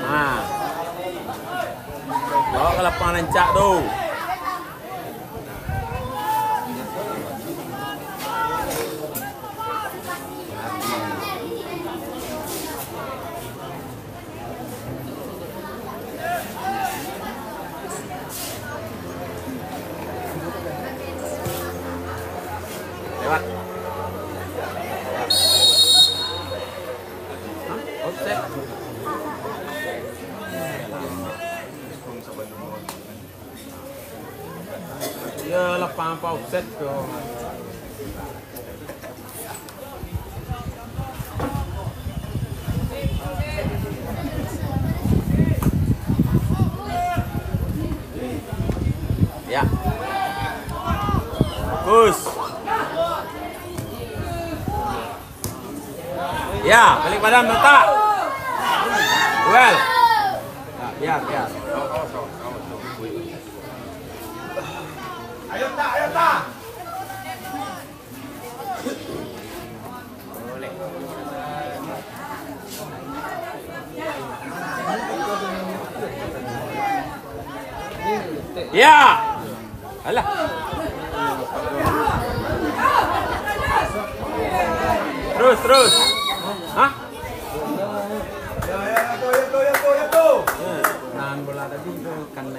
Nah, bawa ke lapangan Cak tuh. Lewat. Offset. Ya lapangan apa offset dong. Ya. Bagus. Ya, balik badan letak. Well. Ya, biar. Ayo tak. Boleh. Ya. Alah. Terus. Hah? Ya tuh. Nahan bola tadi itu kan.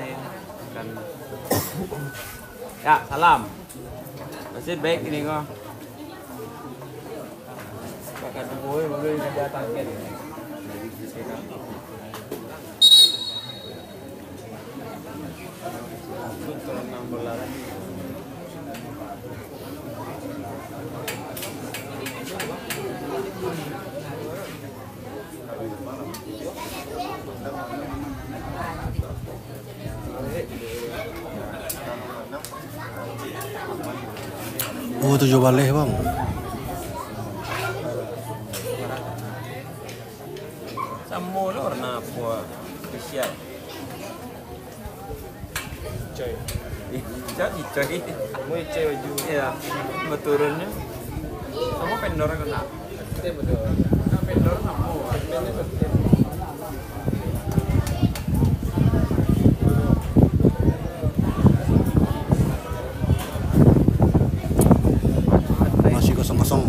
Ya, salam. Masih baik ini kok. Pakai boy boleh kerja target. Kalau nahan bola tadi. Oh, 7 balik bang. Sama lo warna apa spesial. Coy. Jadi coy. Mau coy baju. Iya, beturunnya. Kamu pendor kena. Betul. Nah, pendor kamu. Masih kosong-kosong.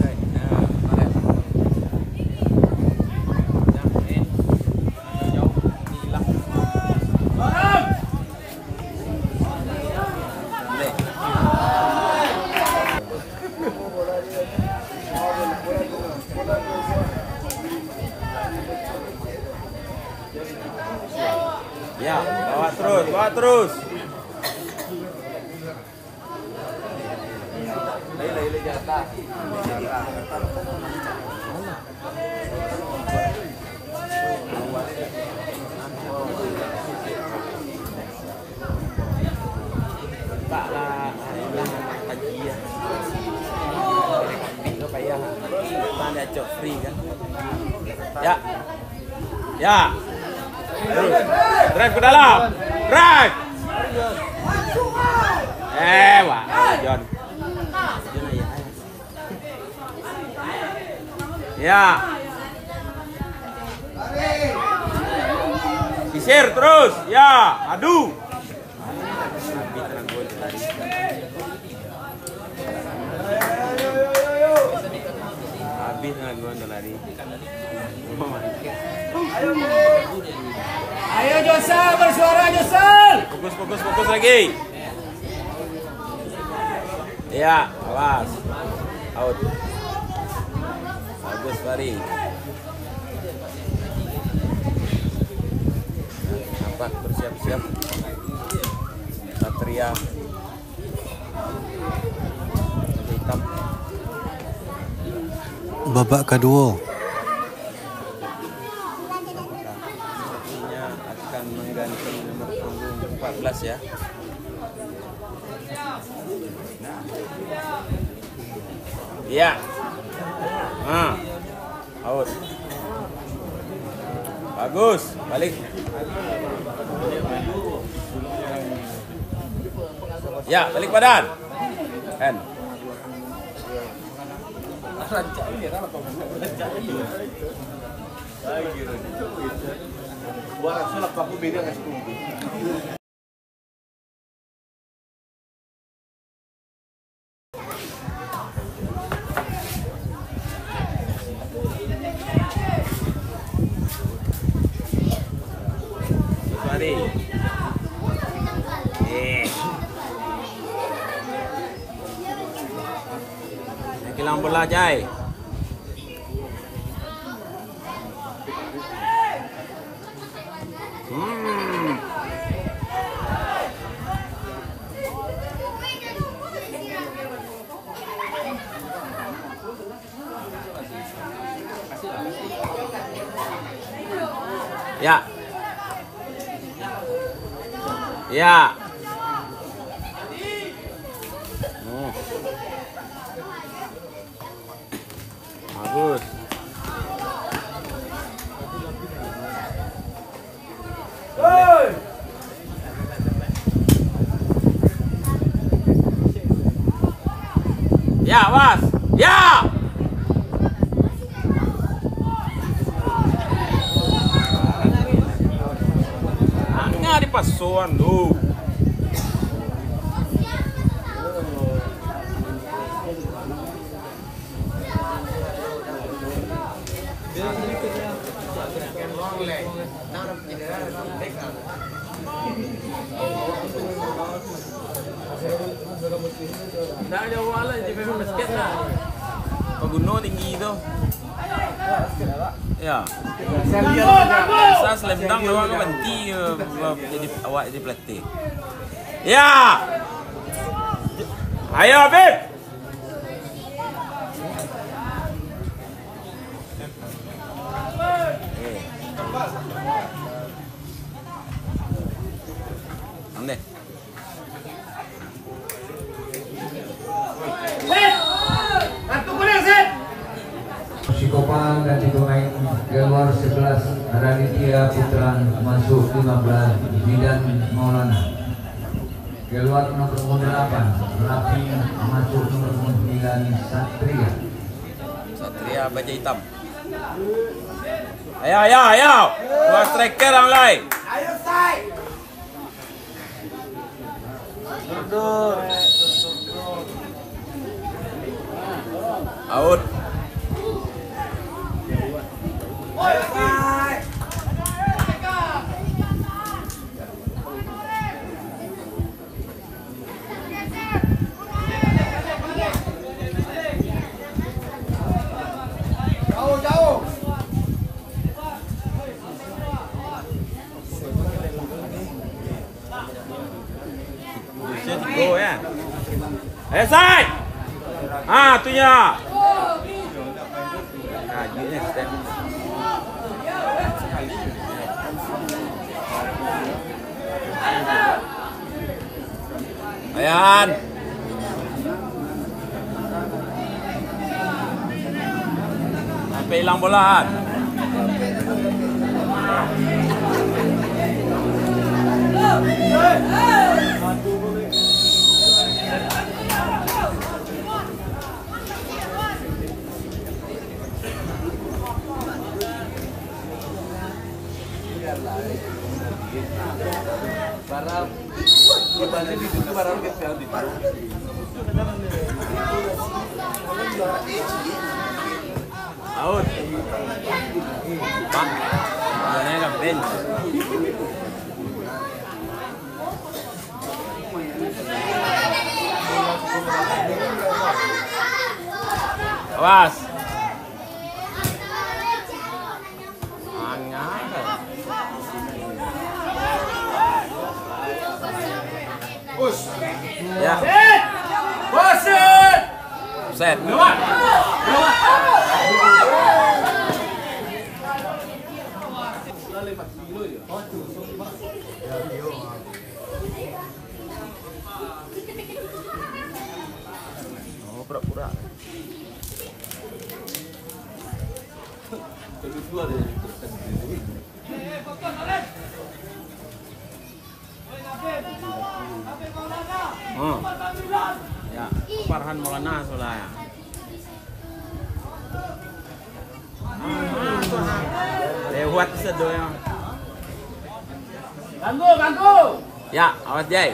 Ya, bawa terus. Lele jatah. Tak lah, kajian. Itu payah. Tanda cok free kan. Ya. Drive ke dalam. Drive. Wah, John. Ya. Sisir terus. Ya, adu. Habis dengan gua lari. Ayo Josel, bersuara Josel. Fokus lagi. Ya, awas. Out. Bagus lari. Nampak bersiap-siap. Satria. Hitam. Babak kedua. Akan mengganti nomor punggung 14 ya. Iya. Out. Bagus, balik. Ya, balik badan. Rancak ini kan apa? Rancak ini. Lagi rancak. Buat sulap aku beda nggak sih? Kilang bola Jai. Ya. Ya. Bagus. Ya, was. Ya. Nggak dipasuan lu. Nggak ada wala, jadi memang basket lah. Pegunung tinggi itu. Ya. Saya slam dunk doang kan berhenti jadi awak jadi pelatih. Ya. Ayo Bib. Deh. Psikopan ganti pemain keluar 11 Raditya Putra masuk 15 Zidan Maulana. Keluar nomor 8 Rafi masuk nomor 9 Satria. Satria baja hitam. Ayo. Dua striker yang lain. Ayo say. Out. Jauh. Go ya. Side. Tuhnya. Nah, gini step. Ayan. Sampai hilang bola. Barang gimana di situ barang kecil di Out. Pak. Bolanya ke bench. Awas. Ya. Boset. Set. Oh, pura-pura. Ya, Farhan Maulana soalnya. buat sedo yang. Ganggu. Ya, awas Jai.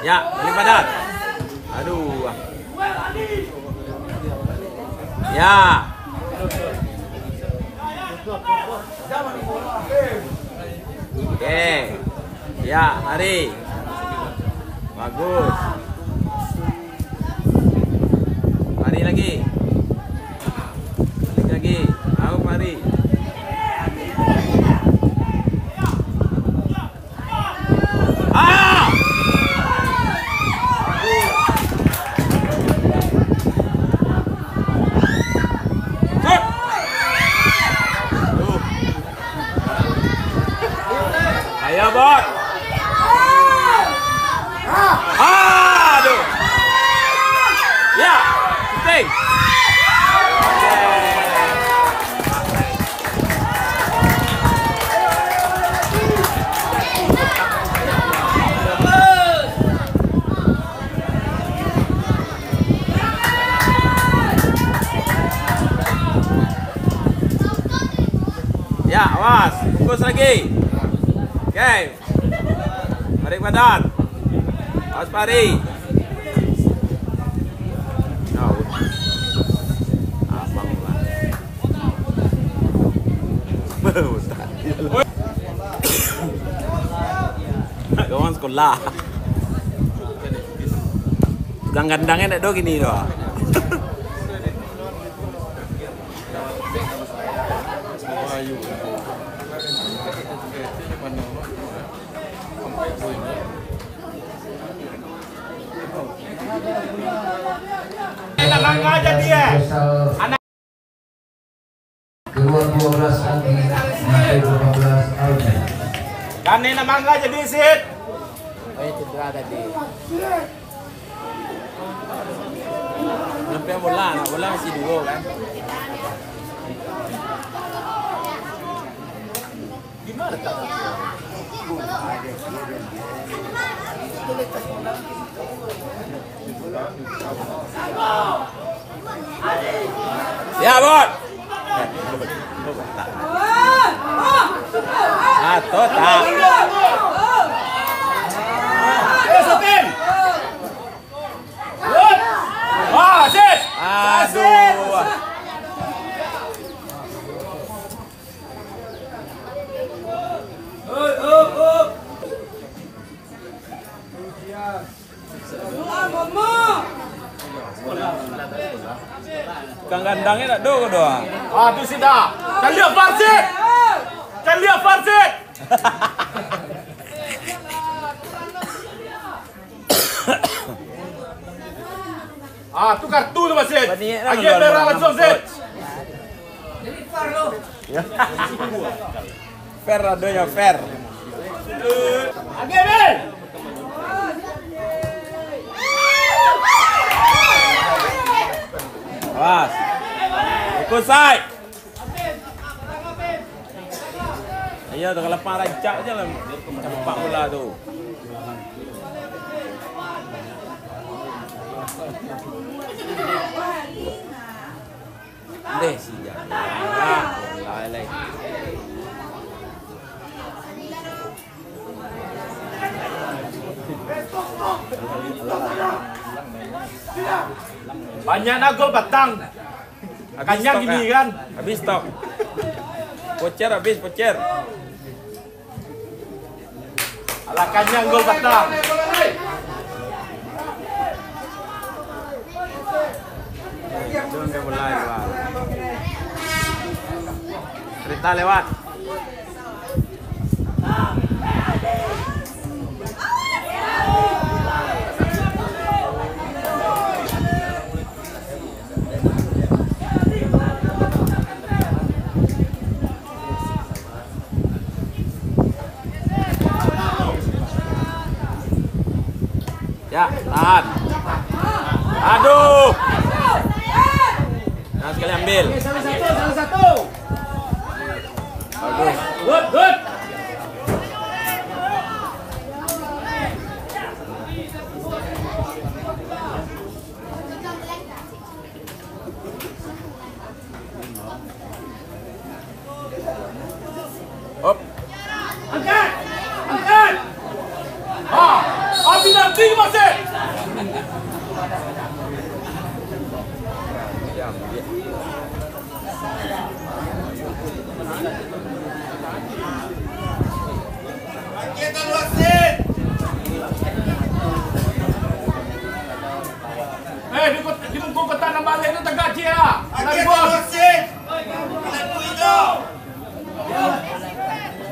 Ya, balik badan. Aduh. Ya. Oke. Ya, lari. Bagus. Lari lagi. Balik lagi. Aku lari. Ah! Ayo, Bot. Aduh. Ya, penting. Ya, awas. Fokus lagi. Oke. Balik badan. Awas pari. Oh. Abang lah. Kawan sekolah. Tukang gandangnya tak do gini doa. Keluar 12 Andi sampai 12 Alvin. Kanina mangga jadi sit. Oh, cedera tadi. Sampai bola masih dulu kan. Gimana tak? Ya, Bot. Total. Sotin. Wah, sit. Aduh. Kang gandangnya tak do doa. Aduh sudah. Kalian farsit. Tu kartu tu masih. Agi merah langsung sit. Fair adonya fair. Agi Bel. Awas. Ikut sai. Ayo dah lepas rancak je lah. Campak bola tu. Deh si jangan. Lai. Banyak nak gol batang. Kanyang gini kan. Habis stop. Pocer. Alah kanyang gol batang. Jangan ke bola lewat. Cerita lewat. Ya, tahan. Aduh. Nah, sekali ambil. Salah satu. Bagus. Good. Di mungkung ketan nang balik itu tegak cia.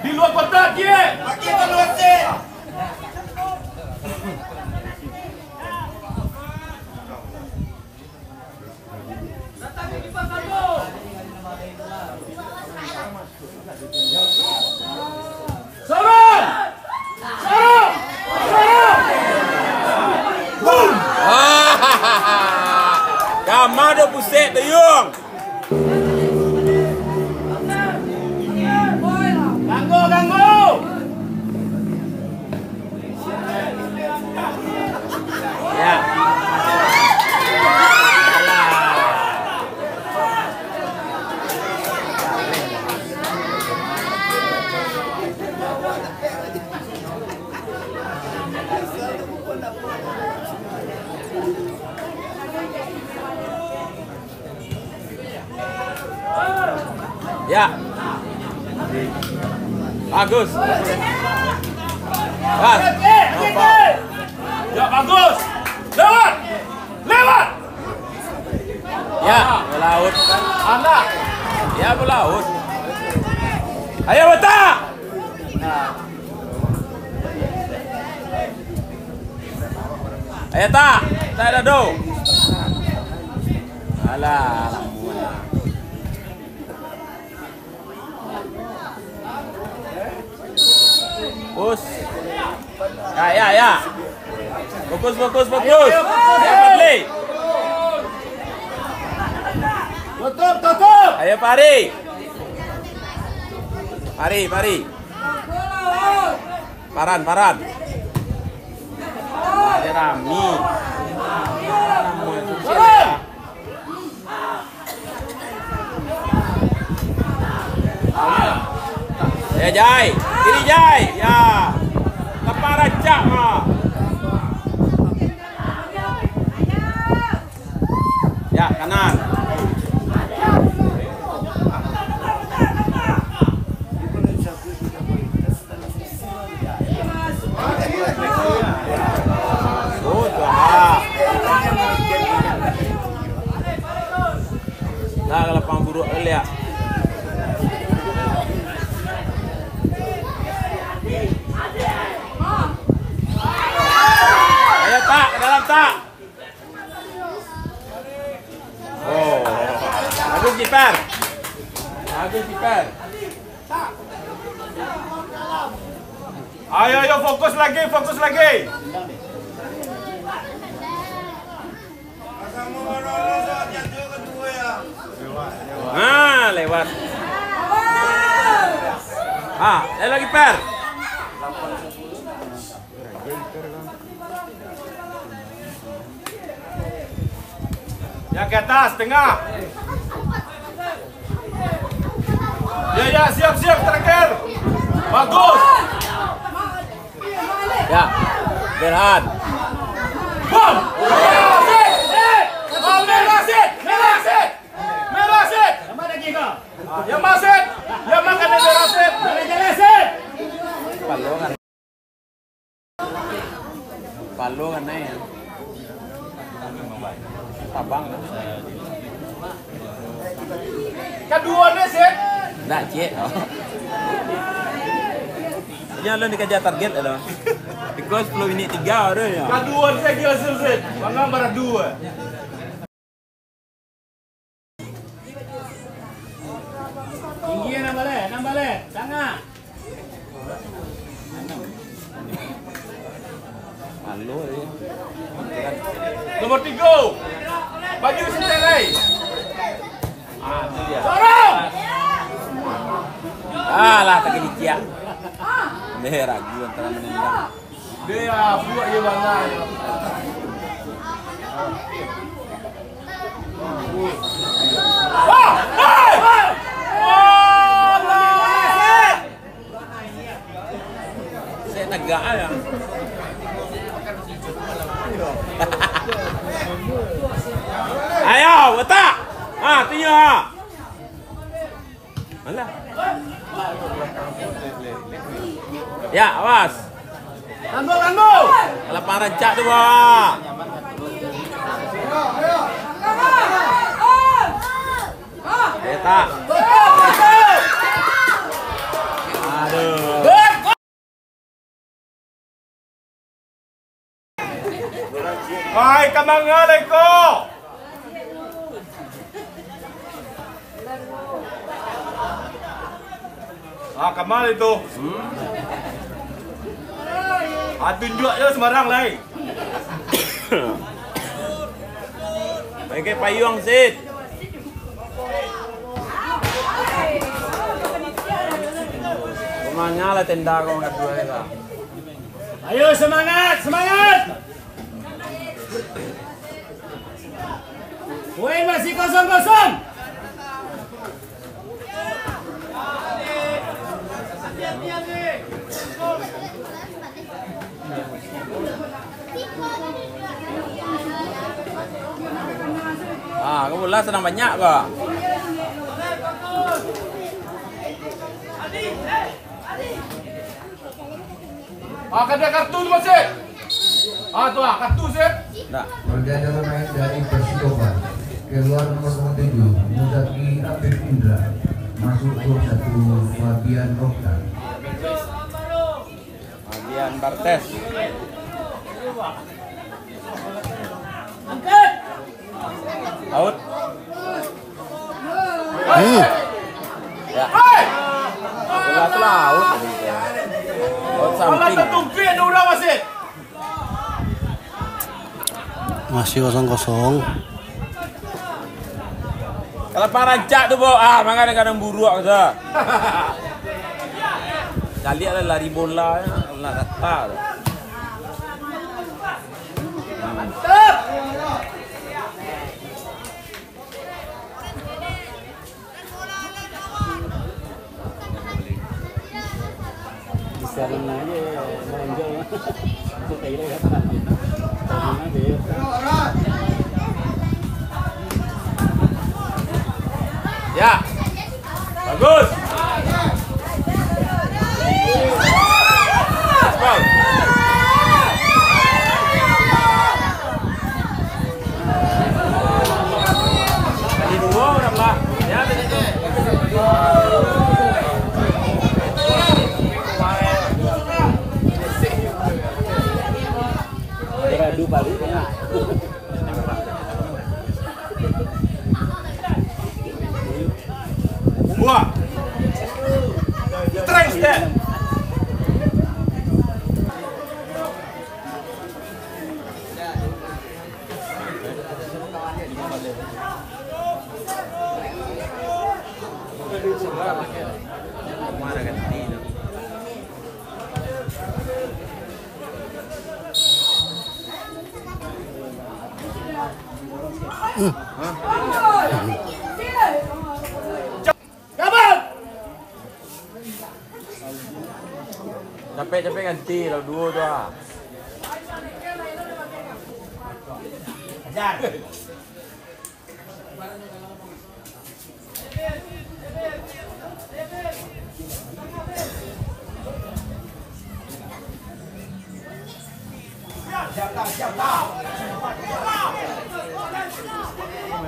Di luar kotak cia. Sarung! Sarung! Sarung! Boom! Kamado pusat tu yung. Ganggu, ganggu! Ya. Ya. Bagus. Bas. Ya bagus. Lewat. Lewat. Ya, melaut. Anak. Ya, melaut. Ayo betak. Ayo tak. Tak ada do. Alah, lampuan. Fokus. Ya. Fokus. Ayo, Fadli. Tutup. Ayo, Pari. Paran. Ada Rami. Ya, Jai. Kiri, Jai. Ya. Lepas racak mah. Ya, kanan. Nah, kalau pamburu lihat. Ayo tak, ke dalam tak. Oh, bagus kiper. Ayo, fokus lagi. Nah, lewat. Lagi per. Yang ke atas, tengah. Ya, siap terakhir. Bagus. Ya, Berhan. Bom. Merasit. Yang masih. Yang makan merasit. Palongan na yan. Tabang. Kedua ni set. Nak cik. Yang lo dikejar target alo. Because 10 minit 3 ada ya. Kedua ni saya kira set. Bangga barat dua. Tinggi nambah le. Tengah. Halo ya. Nomor 3. Bagi sentai. Itu dia. Sorong. Lah tak kecil. Nih ragu antara menendang. Dia buat dia bangga. Saya tegak ya. Ayo, betak. dah. Alah. Ya, awas. Lambo. Lapang rancak tu bawah. Tak. Aduh. Hai, kamanga leko. Kamal itu. Tunjuk je sembarang lain. Pakai payung Sid. Kemana lah tenda kau nggak dua kita. Ayo semangat. Poin masih 0-0. Kamu lah senang banyak kok. Ada kartu tu masih. Tu kartu Sid. Nah. Pergantian pemain dari Persikoban. Keluar nomor 7 Muzaki Abid Indra. Masuk gol 1 Fabian Okta. Fabian Bartes. Out. Ya. Bola tu lah out. Out samping. Tumpian udah masih. Masih 0-0. Kalau parancak tu bo, makanya kadang buruk saja. Kali ada lari bola, nak kata. Mantap. Sekarang aja menonjol. Itu kira kata. Ya. Bagus. Ball. Tadi dua orang lah. Ya, tadi tu. Radu balik. Buah. Strength step. Mana ganti tu. Capek-capek ganti lah dua tu ah.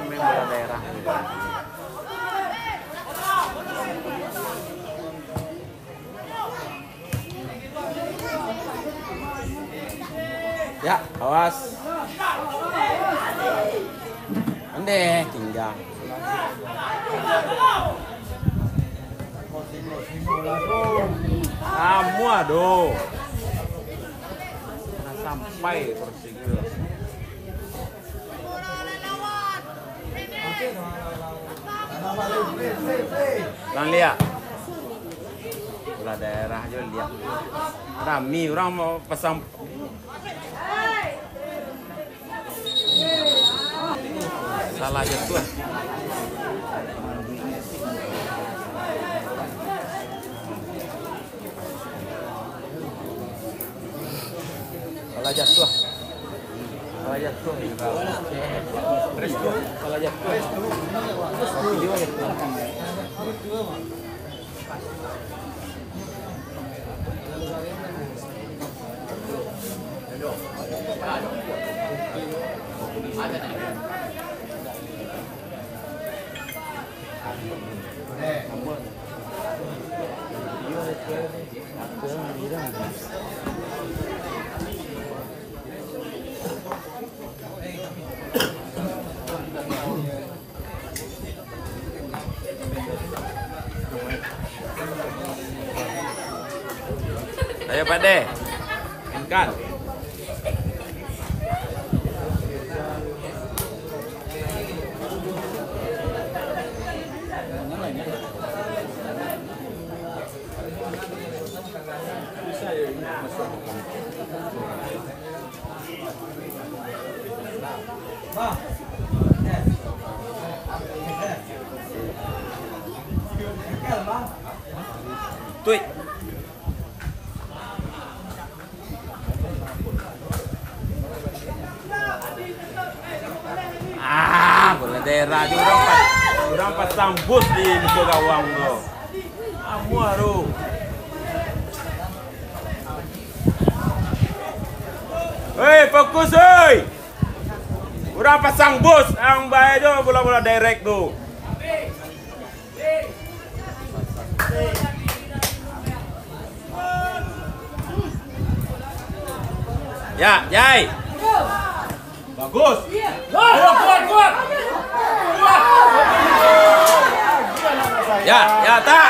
Main bola daerah. Ya, awas. Ande tinggal. Kamu aduh. Nah, sampai Persiko. Lang lihat. Bola daerah aja lihat. Rami orang mau pasang. Salah jatuh. Salah jatuh. Salah jatuh. Salah jatuh. Ayo Pak De, mainkan. Tuh. Bola daerah di orang pasang bus di muka gawang bro. Amuaru. Hei, fokus hei. Orang pasang bus, yang baik tu bola-bola direct tu. Ya, Jai. Bagus. Kuat. Ya, tak.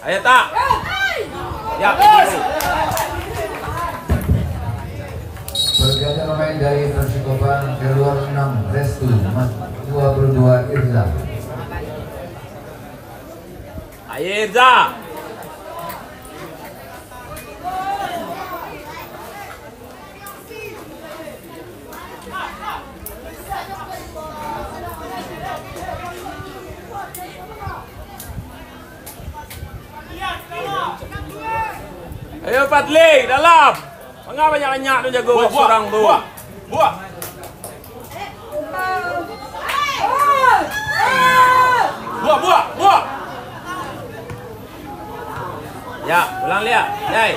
Ayo tak. Ya. Berganti pemain dari Persikoban keluar 6 Restu, 22 Irza. Ayo Irza. Ayo Fadli, dalam. Mengapa banyak-banyak tu jago seorang tu? Buah. Buah. Ya, ulang lihat. Jai.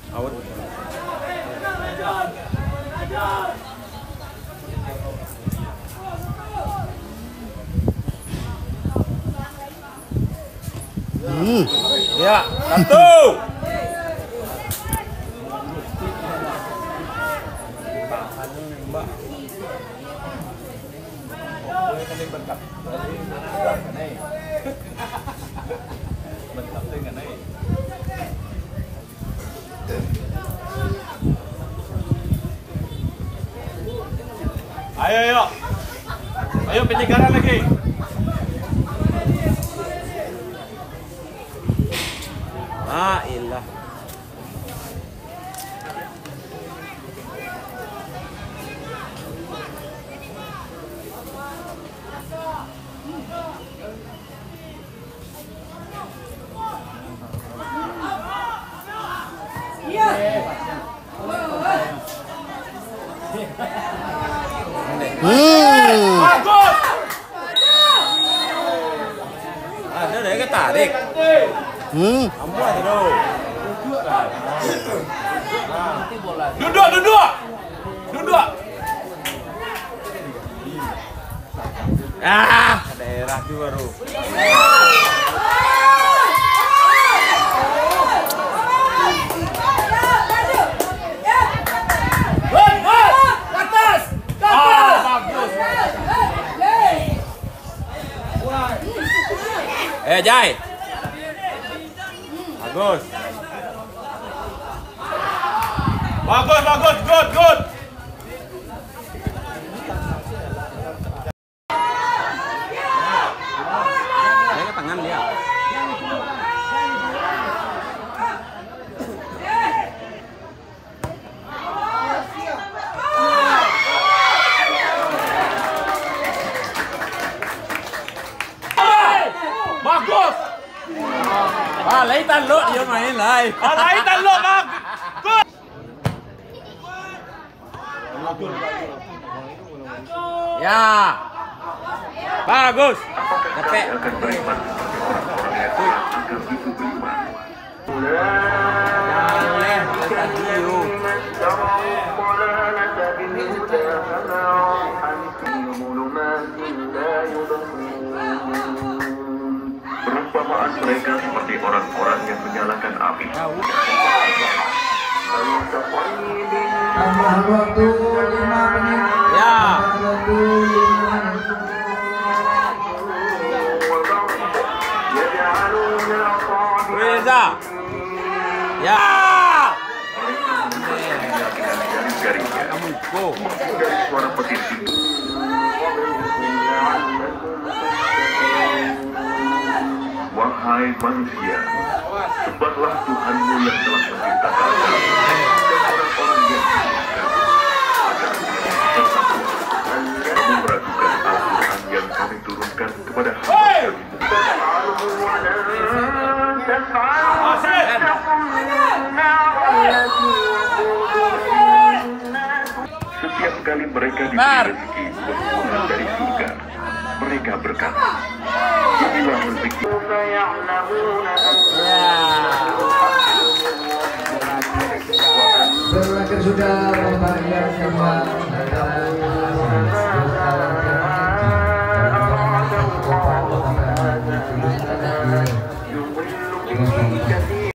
Out. Ya, satu. Ayo penyegaran lagi. Ah, ilah. Bagus. Ada deh ketarik. Ambil tu. Duduk. Daerah tu baru. Jai. Bagus. Good. tangan dia. Bagus. Lain taluk dia main lain. Lain taluk bagus. Ya. Bagus. Capek. Perumpamaan mereka seperti orang-orang yang menyalakan api. Tambah waktu 5 menit. Ya. Tambah waktu 5 menit. Reza. Ya. Kamu go. Dari suara petir itu, wahai manusia, sembahlah Tuhanmu yang telah menciptakan kamu dan orang-orang yang agar kamu meragukan Al-Quran yang kami turunkan kepada hamba Setiap kali mereka diberi rezeki buah-buahan dari surga, mereka berkata, inilah rezeki. Berakhir sudah pembagian jemaah Yudhillu bihi